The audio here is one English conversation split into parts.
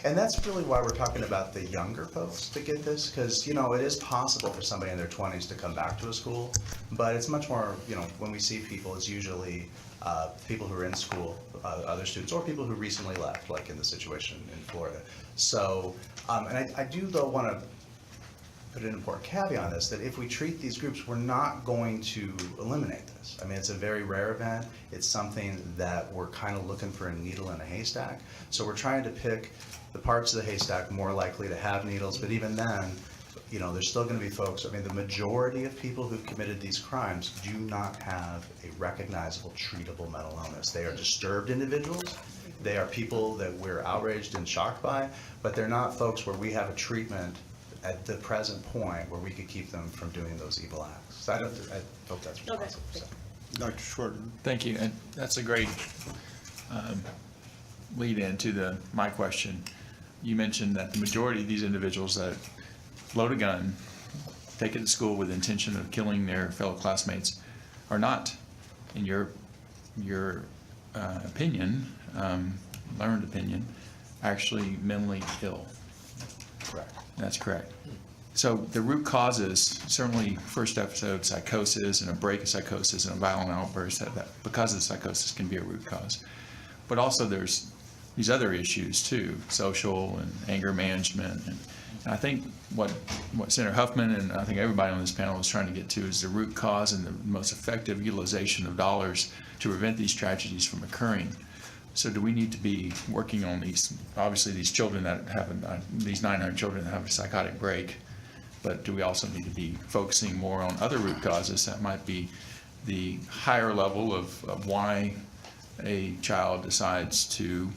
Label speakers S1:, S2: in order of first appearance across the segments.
S1: And that's really why we're talking about the younger folks to get this, because, you know, it is possible for somebody in their 20s to come back to a school, but it's much more, you know, when we see people, it's usually people who are in school, other students, or people who recently left, like in the situation in Florida. So, and I do, though, want to put an important caveat on this, that if we treat these groups, we're not going to eliminate this. I mean, it's a very rare event. It's something that we're kind of looking for a needle in a haystack. So we're trying to pick the parts of the haystack more likely to have needles, but even then, you know, there's still going to be folks, I mean, the majority of people who've committed these crimes do not have a recognizable, treatable mental illness. They are disturbed individuals. They are people that we're outraged and shocked by, but they're not folks where we have a treatment at the present point where we could keep them from doing those evil acts. So I hope that's responsible.
S2: Okay.
S1: So.
S3: Dr. Schwertner.
S4: Thank you, and that's a great lead into my question. You mentioned that the majority of these individuals that load a gun, take it to school with the intention of killing their fellow classmates, are not, in your opinion, learned opinion, actually mentally ill.
S1: Correct.
S4: That's correct. So the root causes, certainly first episode psychosis and a break of psychosis and a violent outburst, that because of psychosis can be a root cause. But also there's these other issues too, social and anger management. And I think what Senator Huffman and I think everybody on this panel is trying to get to is the root cause and the most effective utilization of dollars to prevent these tragedies from occurring. So do we need to be working on these, obviously these children that have, these 900 children that have a psychotic break, but do we also need to be focusing more on other root causes that might be the higher level of why a child decides to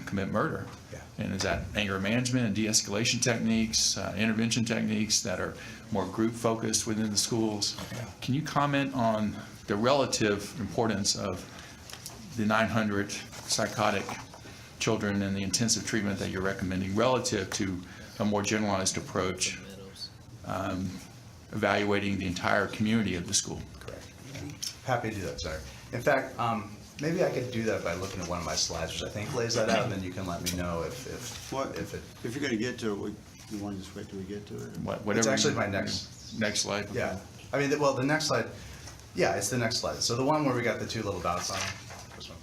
S4: commit murder?
S1: Yeah.
S4: And is that anger management and de-escalation techniques, intervention techniques that are more group focused within the schools?
S1: Yeah.
S4: Can you comment on the relative importance of the 900 psychotic children and the intensive treatment that you're recommending relative to a more generalized approach, evaluating the entire community of the school?
S1: Correct. Happy to do that, sir. In fact, maybe I could do that by looking at one of my slides, which I think lays that out, and then you can let me know if
S3: If you're going to get to it, you want to just wait till we get to it?
S4: Whatever.
S1: It's actually my next
S4: slide.
S1: Yeah, I mean, well, the next slide, yeah, it's the next slide. So the one where we got the two little dots on, this one.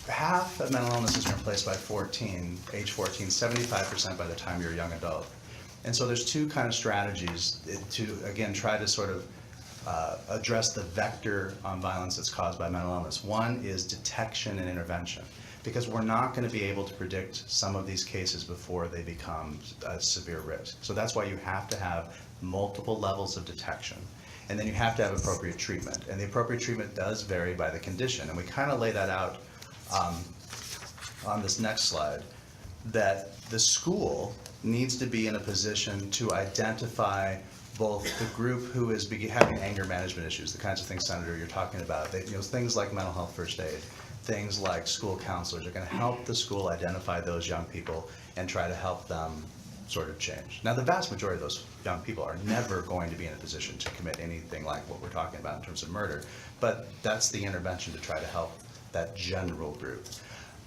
S1: Half of mental illness is replaced by age 14, 75% by the time you're a young adult. And so there's two kind of strategies to, again, try to sort of address the vector on violence that's caused by mental illness. One is detection and intervention, because we're not going to be able to predict some of these cases before they become a severe risk. So that's why you have to have multiple levels of detection. And then you have to have appropriate treatment. And the appropriate treatment does vary by the condition. And we kind of lay that out on this next slide, that the school needs to be in a position to identify both the group who is having anger management issues, the kinds of things, Senator, you're talking about. Things like mental health first aid, things like school counselors are going to help the school identify those young people and try to help them sort of change. Now, the vast majority of those young people are never going to be in a position to commit anything like what we're talking about in terms of murder, but that's the intervention to try to help that general group.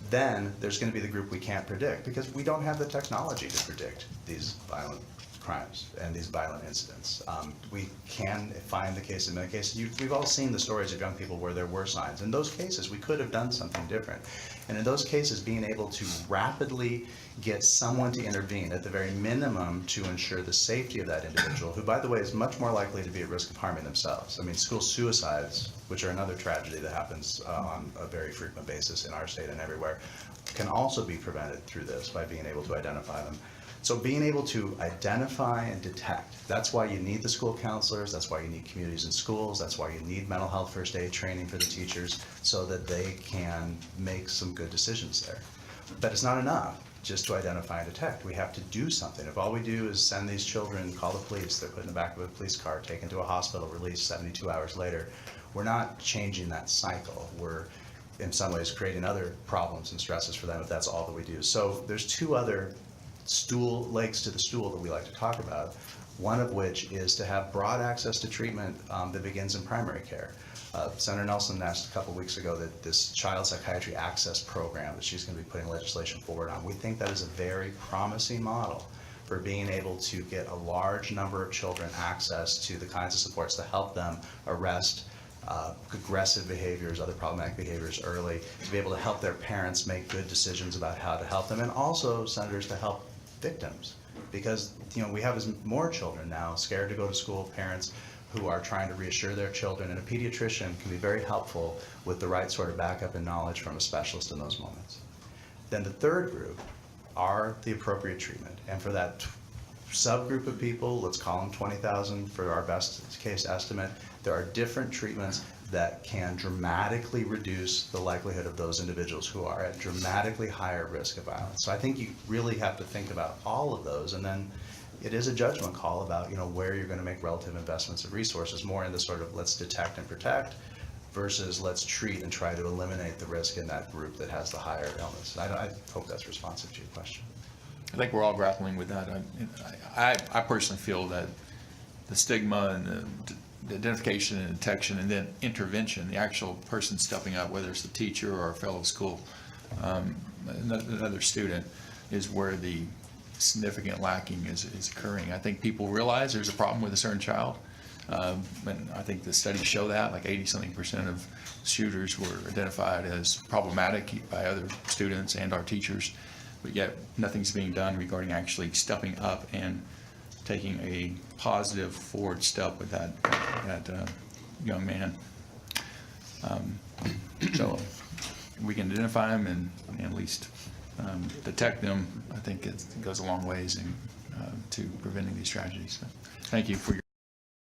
S1: Then there's going to be the group we can't predict, because we don't have the technology to predict these violent crimes and these violent incidents. We can find the case in many cases. We've all seen the stories of young people where there were signs. In those cases, we could have done something different. And in those cases, being able to rapidly get someone to intervene at the very minimum to ensure the safety of that individual, who, by the way, is much more likely to be at risk of harming themselves. I mean, school suicides, which are another tragedy that happens on a very frequent basis in our state and everywhere, can also be prevented through this by being able to identify them. So being able to identify and detect, that's why you need the school counselors, that's why you need communities in schools, that's why you need mental health first aid training for the teachers, so that they can make some good decisions there. But it's not enough just to identify and detect. We have to do something. If all we do is send these children, call the police, they're put in the back of a police car, taken to a hospital, released 72 hours later, we're not changing that cycle. We're in some ways creating other problems and stresses for them if that's all that we do. So there's two other legs to the stool that we like to talk about, one of which is to have broad access to treatment that begins in primary care. Senator Nelson asked a couple weeks ago that this child psychiatry access program that she's going to be putting legislation forward on, we think that is a very promising model for being able to get a large number of children access to the kinds of supports to help them arrest aggressive behaviors, other problematic behaviors early, to be able to help their parents make good decisions about how to help them, and also, senators, to help victims. Because, you know, we have more children now scared to go to school, parents who are trying to reassure their children, and a pediatrician can be very helpful with the right sort of backup and knowledge from a specialist in those moments. Then the third group are the appropriate treatment. And for that subgroup of people, let's call them 20,000 for our best case estimate, there are different treatments that can dramatically reduce the likelihood of those individuals who are at dramatically higher risk of violence. So I think you really have to think about all of those, and then it is a judgment call about, you know, where you're going to make relative investments of resources, more in the sort of let's detect and protect versus let's treat and try to eliminate the risk in that group that has the higher illness. I hope that's responsive to your question.
S4: I think we're all grappling with that. I personally feel that the stigma and the identification and detection and then intervention, the actual person stepping up, whether it's the teacher or a fellow school, another student, is where the significant lacking is occurring. I think people realize there's a problem with a certain child, and I think the studies show that, like 80-something% of shooters were identified as problematic by other students and our teachers, but yet nothing's being done regarding actually stepping up and taking a positive forward step with that young man. So we can identify them and at least detect them. I think it goes a long ways to preventing these tragedies. So thank you for your